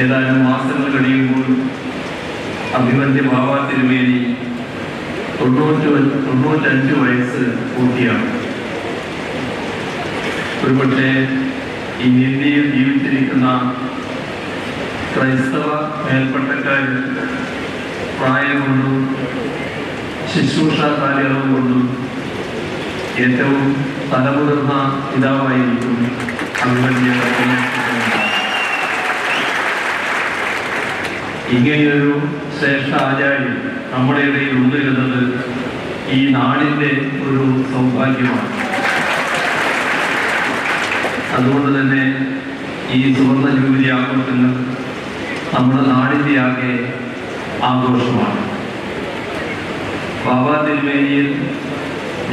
ഏതാനും മാസങ്ങൾ കഴിയുമ്പോൾ അഭിമന്യ ബാബ തിരുമേനി 95 വയസ്സ് പൂർത്തിയാണ്. ഒരുപക്ഷെ ഈ ഇന്ത്യയിൽ ജീവിച്ചിരിക്കുന്ന ക്രൈസ്തവ മേൽപ്പട്ടക്കാരിൽ പ്രായം കൊണ്ടും ശുശ്രൂഷ കാലയളവ് കൊണ്ടും ഏറ്റവും തലമുതിർന്ന പിതാവായിരിക്കും അഭിമന്യ. ഇങ്ങനെയൊരു ശ്രേഷ്ഠ ആചാര്യൻ നമ്മുടെ ഇടയിൽ ഉണ്ട് എന്നത് ഈ നാടിൻ്റെ ഒരു സൗഭാഗ്യമാണ്. അതുകൊണ്ട് തന്നെ ഈ സുവർണ്ണ ജൂബിലി ആഘോഷങ്ങൾ നമ്മുടെ നാടിൻ്റെ ആകെ ആഘോഷമാണ്. ബാബ തിരുമേനിയിൽ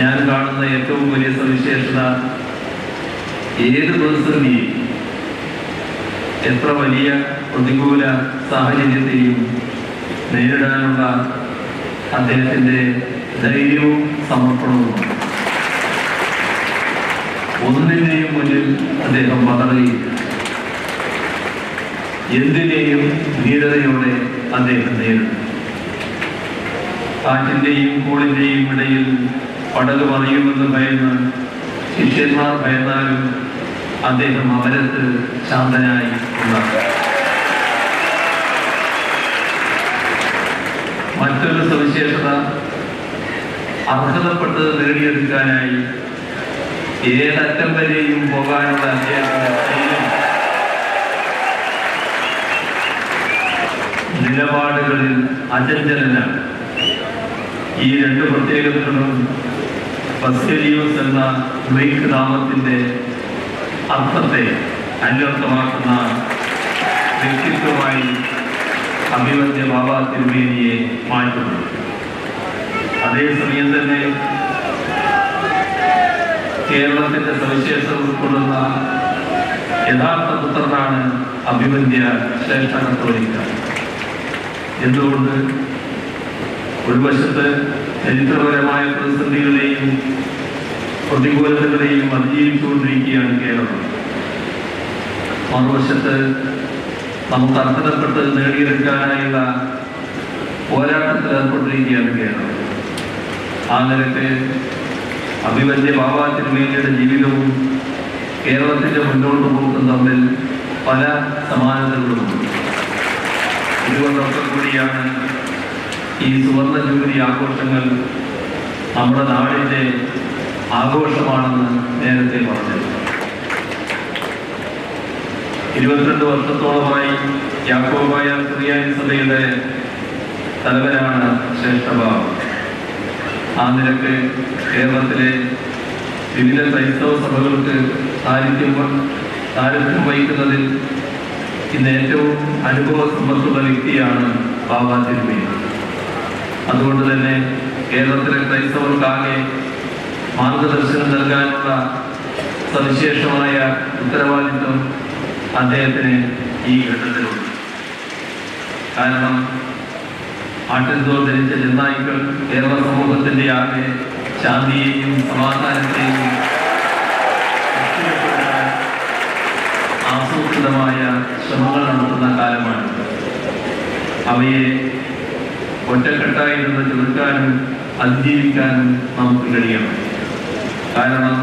ഞാൻ കാണുന്ന ഏറ്റവും വലിയ സവിശേഷത, ഏത് പ്രതിസന്ധിയും എത്ര വലിയ പ്രതികൂല സാഹചര്യത്തെയും നേരിടാനുള്ള അദ്ദേഹത്തിൻ്റെ ധൈര്യവും സമർപ്പണവുമാണ്. ഒന്നിനെയും മുന്നിൽ അദ്ദേഹം പതറുകയില്ല. എന്തിനേയും ധീരതയോടെ അദ്ദേഹം നേരിടും. കാറ്റിൻ്റെയും കോളിൻ്റെയും ഇടയിൽ പടക് മറിയുമെന്ന് ഭയന്ന് ശിഷ്യന്മാർ ഭയന്നാലും അദ്ദേഹം അവരത്ത് ശാന്തനായി ഉണ്ടാകും. മറ്റൊരു സവിശേഷത, അർഹതപ്പെട്ടത് നേടിയെടുക്കാനായി ഏതറ്റം വരെയും പോകാനുള്ള അദ്ദേഹത്തിന്റെ നിലപാടുകളിൽ അചഞ്ചലനാണ്. ഈ രണ്ട് പ്രത്യേകതകളും ബസേലിയോസ് എന്ന ഗ്രീക്ക് നാമത്തിൻ്റെ അർത്ഥത്തെ അന്വർത്ഥമാക്കുന്ന വ്യക്തിത്വമായി അഭിമന്യ ബാബ തിരുമേനിയെ മാറ്റുന്നു. അതേസമയം തന്നെ കേരളത്തിൻ്റെ സവിശേഷത ഉൾക്കൊള്ളുന്ന യഥാർത്ഥ പുത്രനാണ് അഭിമന്യ ശ്രേഷ്ഠ കത്തോലിക്ക. എന്തുകൊണ്ട്? ഒരു വശത്ത് ചരിത്രപരമായ പ്രതിസന്ധികളെയും പ്രതികൂലതകളെയും അതിജീവിച്ചുകൊണ്ടിരിക്കുകയാണ് കേരളം. മറുവശത്ത് നമുക്ക് അർഹതപ്പെട്ടത് നേടിയെടുക്കാനായുള്ള പോരാട്ടത്തിൽ ഏർപ്പെട്ടിരിക്കുകയാണ് കേരളം. ആ നിലയ്ക്ക് അഭിമന്യ ബാബ തിരുമേനിയുടെ ജീവിതവും കേരളത്തിൻ്റെ മുന്നോട്ട് പോക്കും തമ്മിൽ പല സമാനതകളുമുണ്ട്. ഇതുകൊണ്ടൊക്കെ കൂടിയാണ് ഈ സുവർണ്ണ ജൂബിലി ആഘോഷങ്ങൾ നമ്മുടെ നാടിൻ്റെ ആഘോഷമാണെന്ന് നേരത്തെ പറഞ്ഞത്. 22 വർഷത്തോളമായി യാക്കോബായ സുറിയാനി സഭയുടെ തലവനാണ് ശ്രേഷ്ഠബാബ. ആ നിലക്ക് കേരളത്തിലെ വിവിധ ക്രൈസ്തവ സഭകൾക്ക് സാന്നിധ്യം വഹിക്കുന്നതിൽ ഇന്ന് ഏറ്റവും അനുഭവ സമ്പത്തുള്ള വ്യക്തിയാണ് ബാബ തിരുമേനി. അതുകൊണ്ട് തന്നെ കേരളത്തിലെ ക്രൈസ്തവർക്കാകെ മാർഗദർശനം നൽകാനുള്ള സവിശേഷമായ ഉത്തരവാദിത്വം അദ്ദേഹത്തിന് ഈ ഘട്ടത്തിലുണ്ട്. കാരണം ആട്ടിൻതോൽ ധരിച്ച ചെന്നായ്ക്കൾ കേരള സമൂഹത്തിൻ്റെ ആകെ ശാന്തിയെയും സമാധാനത്തെയും ആസൂത്രിതമായ ശ്രമങ്ങൾ നടത്തുന്ന കാലമാണ്. അവയെ ഒറ്റക്കെട്ടായി നിന്ന് ചെറുക്കാനും അതിജീവിക്കാനും നമുക്ക് കഴിയണം. കാരണം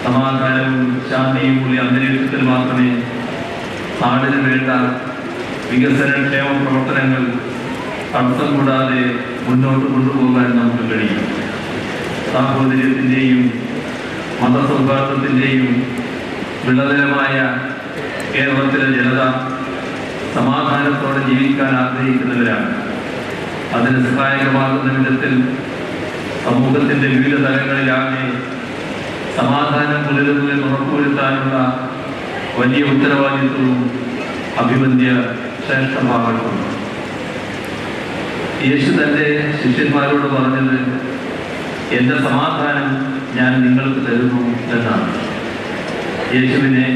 സമാധാനവും ശാന്തിയും ഉള്ള അന്തരീക്ഷത്തിൽ മാത്രമേ നാടിന് വേണ്ട വികസനക്ഷേമ പ്രവർത്തനങ്ങൾ തടസ്സം കൂടാതെ മുന്നോട്ട് കൊണ്ടുപോകാൻ നമുക്ക് കഴിയും. സാഹോദര്യത്തിൻ്റെയും മതസൗഹാർദ്ദത്തിൻ്റെയും വിളനിലമായ കേരളത്തിലെ ജനത സമാധാനത്തോടെ ജീവിക്കാൻ ആഗ്രഹിക്കുന്നവരാണ്. അതിന് സഹായകമാകുന്ന വിധത്തിൽ സമൂഹത്തിൻ്റെ വിവിധ തലങ്ങളിലാകെ സമാധാനം പുലരുന്നതിൽ ഉറപ്പുവരുത്താനുള്ള വലിയ ഉത്തരവാദിത്വവും അഭിമന്യ ശ്രേഷ്ഠഭാഗത്തുണ്ട്. യേശു തൻ്റെ ശിഷ്യന്മാരോട് പറഞ്ഞത്, എൻ്റെ സമാധാനം ഞാൻ നിങ്ങൾക്ക് തരുന്നു എന്നാണ്. യേശുവിനെ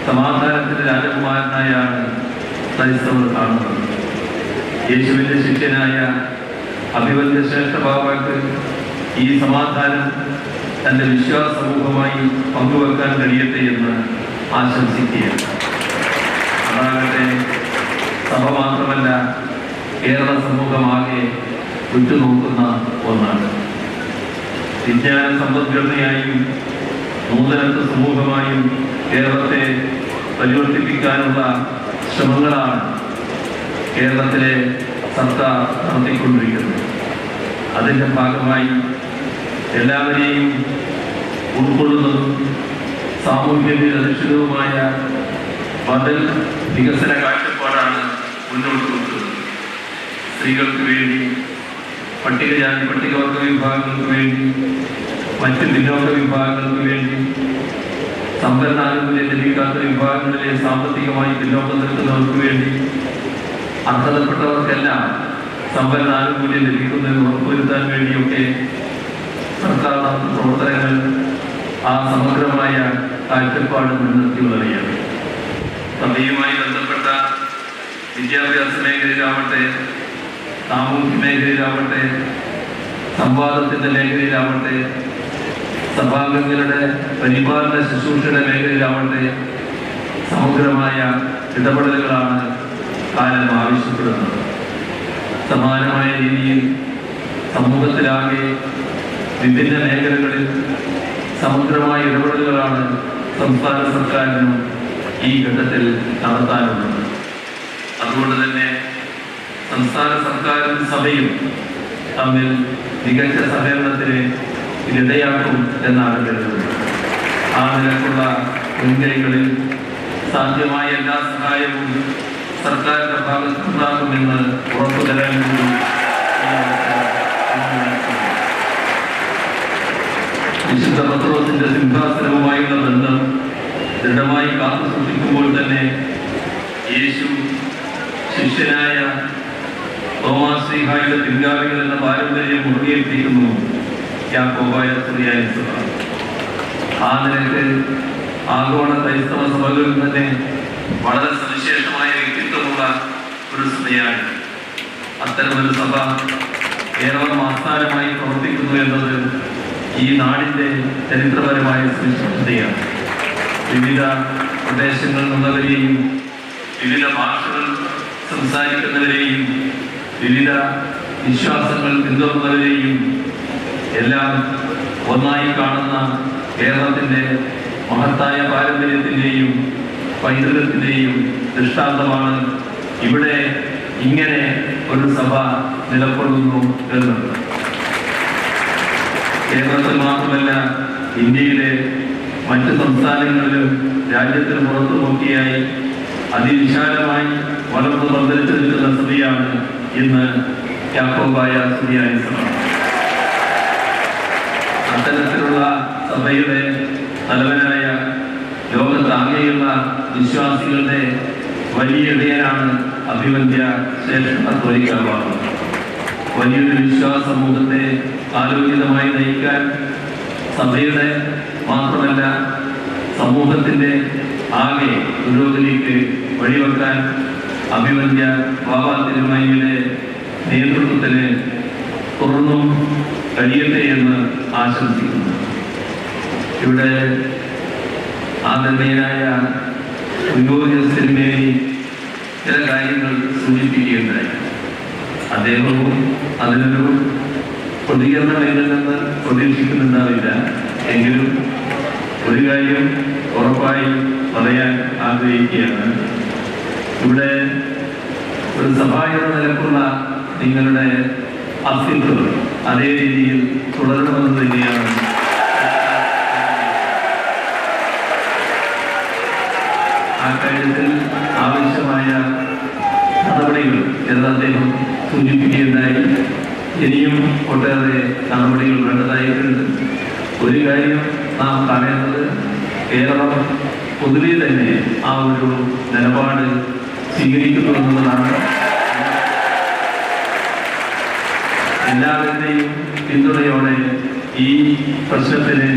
സമാധാനത്തിൻ്റെ രാജകുമാരനായാണ് ക്രൈസ്തവർ കാണുന്നത്. യേശുവിൻ്റെ ശിഷ്യനായ അഭിമന്യ ശ്രേഷ്ഠഭാവക്ക് ഈ സമാധാനം തൻ്റെ വിശ്വാസ സമൂഹമായി പങ്കുവെക്കാൻ കഴിയട്ടെ എന്ന് ആശംസിക്കുകയാണ്. അതാകട്ടെ സഭ മാത്രമല്ല കേരള സമൂഹമാകെ ഉറ്റുനോക്കുന്ന ഒന്നാണ്. വിജ്ഞാന സമ്പദ്ഘടനയായും നൂതനത്വ സമൂഹമായും കേരളത്തെ പരിവർത്തിപ്പിക്കാനുള്ള ശ്രമങ്ങളാണ് കേരളത്തിലെ സർക്കാർ നടത്തിക്കൊണ്ടിരിക്കുന്നത്. അതിൻ്റെ ഭാഗമായി എല്ലാവരെയും ഉൾക്കൊള്ളുന്നതും സാമൂഹ്യ അധിഷ്ഠിതവുമായ ബദൽ വികസന കാഴ്ചപ്പാടാണ് മുന്നോട്ട് വെക്കുന്നത്. സ്ത്രീകൾക്ക് വേണ്ടി, പട്ടികജാതി പട്ടികവർഗ വിഭാഗങ്ങൾക്ക് വേണ്ടി, മറ്റ് പിന്നോക്ക വിഭാഗങ്ങൾക്ക് വേണ്ടി, സംവരണാനുകൂല്യം ലഭിക്കാത്ത വിഭാഗങ്ങളിലെ സാമ്പത്തികമായി പിന്നോക്കം നിൽക്കുന്നവർക്ക് വേണ്ടി, അർഹതപ്പെട്ടവർക്കെല്ലാം സംവരണാനുകൂല്യം ലഭിക്കുന്നതിന് ഉറപ്പുവരുത്താൻ വേണ്ടിയൊക്കെ സർക്കാർ നടത്തുന്ന പ്രവർത്തനങ്ങൾ ആ സമഗ്രമായ കാഴ്ചപ്പാട് മുൻനിർത്തിയുള്ളവയാണ്. സഭയുമായി ബന്ധപ്പെട്ട വിദ്യാഭ്യാസ മേഖലയിലാവട്ടെ, സാമൂഹ്യ മേഖലയിലാവട്ടെ, സംവാദത്തിൻ്റെ മേഖലയിലാവട്ടെ, സഭാംഗങ്ങളുടെ പരിപാലന ശുശ്രൂഷയുടെ മേഖലയിലാവട്ടെ, സമഗ്രമായ ഇടപെടലുകളാണ് കാലം ആവശ്യപ്പെടുന്നത്. സമാനമായ രീതിയിൽ സമൂഹത്തിലാകെ വിഭിന്ന മേഖലകളിൽ സമഗ്രമായ ഇടപെടലുകളാണ് സംസ്ഥാന സർക്കാരിനും ഈ ഘട്ടത്തിൽ നടത്താനുള്ളത്. അതുകൊണ്ട് തന്നെ സംസ്ഥാന സർക്കാരും സഭയും തമ്മിൽ മികച്ച സഹകരണത്തിന് ഇടയാക്കും എന്നാണ് കരുതുന്നത്. ആ നിലക്കുള്ള മുൻകൈകളിൽ സാധ്യമായ എല്ലാ സഹായവും സർക്കാരിന്റെ ഭാഗത്തുണ്ടാകുമെന്ന് ഉറപ്പു തരാൻ കൂടി വിശുദ്ധ പത്രോസിന്റെ സിംഹാസനവുമായുള്ള ബന്ധം ദൃഢമായി കാത്തു സൂക്ഷിക്കുമ്പോൾ തന്നെ യേശു ശിഷ്യനായ തോമാസ് ശ്ലീഹായുടെ പിൻഗാമികൾ എന്ന പാരമ്പര്യം മുറുകെയെത്തിക്കുന്നു യാക്കോബായ സുറിയായ സഭ. ആ നിലയ്ക്ക് ആഗോള ക്രൈസ്തവ സഭകളിൽ തന്നെ വളരെ സവിശേഷമായ വ്യക്തിത്വമുള്ള ഒരു സഭയാണ്. അത്തരമൊരു സഭ കേരളം ആസ്ഥാനമായി പ്രവർത്തിക്കുന്നു എന്നത് ഈ നാടിൻ്റെ ചരിത്രപരമായ സവിശേഷതയാണ്. വിവിധ പ്രദേശങ്ങളിൽ നിന്നവരെയും വിവിധ ഭാഷകൾ സംസാരിക്കുന്നവരെയും വിവിധ വിശ്വാസങ്ങൾ പിന്തുടർന്നവരെയും എല്ലാം ഒന്നായി കാണുന്ന കേരളത്തിൻ്റെ മഹത്തായ പാരമ്പര്യത്തിൻ്റെയും പൈതൃകത്തിൻ്റെയും ദൃഷ്ടാന്തമാണ് ഇവിടെ ഇങ്ങനെ ഒരു സഭ നിലകൊള്ളുന്നു എന്നത്. കേരളത്തിൽ മാത്രമല്ല, ഇന്ത്യയിലെ മറ്റ് സംസ്ഥാനങ്ങളിലും രാജ്യത്തിന് പുറത്തു നോക്കിയായി അതിവിശാലമായി വളർന്നു പന്തലിച്ചു നിൽക്കുന്ന സഭയാണ് ഇന്ന് യാക്കോബായ സുറിയായ സഭ. അത്തരത്തിലുള്ള സഭയുടെ തലവനായ ലോകത്താകെയുള്ള വിശ്വാസികളുടെ വലിയ ഇടയനാണ് അഭിവന്ദ്യ ശ്രേഷ്ഠ കത്തോലിക്കാ ബാവ. വലിയൊരു വിശ്വാസ സമൂഹത്തെ ആലോചിതമായി നയിക്കാൻ സഭയുടെ മാത്രമല്ല സമൂഹത്തിൻ്റെ ആകെ പുരോഗതിക്ക് വഴിവെക്കാൻ അഭിവന്ദ്യ ബാവ തിരുമേനിയുടെ നേതൃത്വത്തിന് തുറന്നും കഴിയട്ടെ എന്ന് ആശംസിക്കുന്നു. ഇവിടെ ആദരണീയനായ തിരുമേനി ചില കാര്യങ്ങൾ സൂചിപ്പിക്കുകയുണ്ടായി. അദ്ദേഹവും അതിനൊരു പ്രതികരണം എന്നിൽ നിന്ന് പ്രതീക്ഷിക്കുന്നുണ്ടാവില്ല. എങ്കിലും ഒരു കാര്യം ഉറപ്പായി പറയാൻ ആഗ്രഹിക്കുകയാണ്. ഇവിടെ ഒരു സഭ എന്ന നിലക്കുള്ള നിങ്ങളുടെ അസ്തിത്വം അതേ രീതിയിൽ തുടരണമെന്ന് തന്നെയാണ് ആ കാര്യത്തിൽ ആവശ്യമായ നടപടികൾ എന്ന് അദ്ദേഹം സൂചിപ്പിക്കുകയുണ്ടായി. ഇനിയും ഒട്ടേറെ നടപടികൾ വേണ്ടതായിട്ടുണ്ട്. ഒരു കാര്യം നാം കാണേണ്ടത്, കേരളം പൊതുവെ തന്നെ ആ ഒരു നിലപാട് സ്വീകരിക്കുന്നു എന്നുള്ളതാണ്. എല്ലാവരുടെയും പിന്തുണയോടെ ഈ പ്രശ്നത്തിന്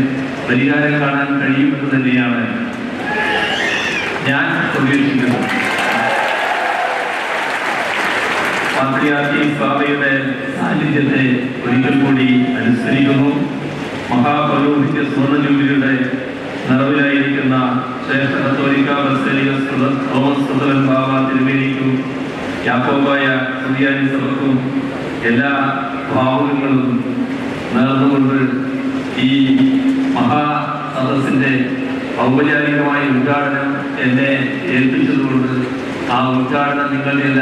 പരിഹാരം കാണാൻ കഴിയുമെന്ന് തന്നെയാണ് ഞാൻ പ്രതീക്ഷിക്കുന്നത്. പാത്രിയാർക്കി ബാവയുടെ സാന്നിധ്യത്തെ ഒരിക്കൽ കൂടി അനുസ്മരിക്കുന്നു. മഹാപൗരോഹിത്യ സ്വർണ്ണ ജൂബിലിയുടെ നിറവിലായിരിക്കുന്ന ശ്രേഷ്ഠ കത്തോലിക്ക ബസേലിയസ് തോമസ് ബാവ തിരുമേനിക്കും യാക്കോബായ സുറിയാനി സഭക്കും എല്ലാ ഭാവുകങ്ങളും നേർന്നുകൊണ്ട് ഈ മഹാസദസ്സിന്റെ ഔപചാരികമായ ഉദ്ഘാടനം എന്നെ ഏൽപ്പിച്ചതുകൊണ്ട് ആ ഉദ്ഘാടനം നിങ്ങളുടെ എല്ലാ